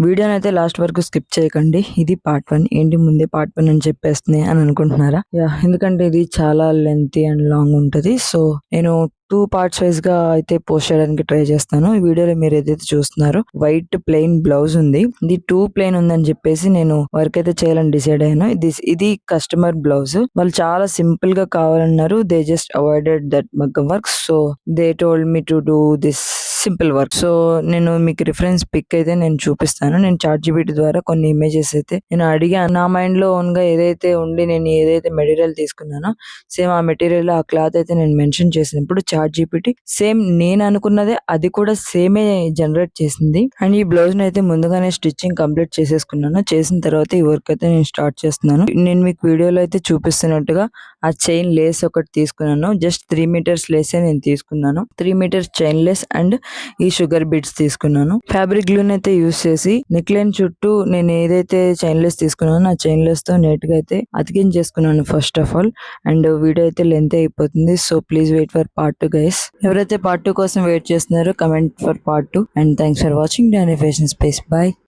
వీడియోని అయితే లాస్ట్ వరకు స్కిప్ చేయకండి. ఇది పార్ట్ 1. ఏంటి ముందే పార్ట్ 1 అని చెప్పేస్తుంది అని అనుకుంటున్నారా? ఎందుకంటే ఇది చాలా లెంతీ అండ్ లాంగ్ ఉంటది. సో నేను 2 పార్ట్స్ వైజ్ గా అయితే పోస్ట్ చేయడానికి ట్రై చేస్తాను. ఈ వీడియోలో మీరు ఏదైతే చూస్తున్నారో వైట్ ప్లెయిన్ బ్లౌజ్ ఉంది. ఇది 2 ప్లెయిన్ ఉందని చెప్పేసి నేను వర్క్ అయితే చేయాలని డిసైడ్ అయ్యాను. ఇది కస్టమర్ బ్లౌజ్. వాళ్ళు చాలా సింపుల్ గా కావాలన్నారు. దే జస్ట్ అవాయిడెడ్ దట్ మగ్గం work. So they told me to do this simple work. So నేను మీకు రిఫరెన్స్ పిక్ అయితే నేను చూపిస్తాను. నేను ChatGPT ద్వారా కొన్ని ఇమేజెస్ అయితే నేను అడిగాను. నా మైండ్ లో ఓన్ గా ఏదైతే ఉండి నేను ఏదైతే మెటీరియల్ తీసుకున్నానో సేమ్ ఆ మెటీరియల్ ఆ క్లాత్ అయితే నేను మెన్షన్ చేసినప్పుడు ChatGPT సేమ్ నేను అనుకున్నదే అది కూడా సేమే జనరేట్ చేసింది. అండ్ ఈ బ్లౌజ్ ని అయితే ముందుగానే స్టిచ్చింగ్ కంప్లీట్ చేసేసుకున్నాను. చేసిన తర్వాత ఈ వర్క్ అయితే నేను స్టార్ట్ చేస్తున్నాను. నేను మీకు వీడియోలో అయితే చూపిస్తున్నట్టుగా ఆ చైన్ లేస్ ఒకటి తీసుకున్నాను. జస్ట్ 3 మీటర్స్ లేసే నేను తీసుకున్నాను. 3 మీటర్స్ చైన్ లేస్ అండ్ ఈ షుగర్ బీడ్స్ తీసుకున్నాను. ఫ్యాబ్రిక్ గ్లూన్ అయితే యూస్ చేసి నెక్ లైన్ చుట్టూ నేను ఏదైతే చైన్ లెస్ తీసుకున్నానో ఆ చైన్ లెస్ తో నీట్ గా అయితే అతికించేసుకున్నాను first of all. And video అయితే లెంత్ అయిపోతుంది. So please wait for part 2 guys. ఎవరైతే పార్ట్ 2 కోసం వెయిట్ చేస్తున్నారో comment for part 2. And thanks for watching Danny fashion space. By.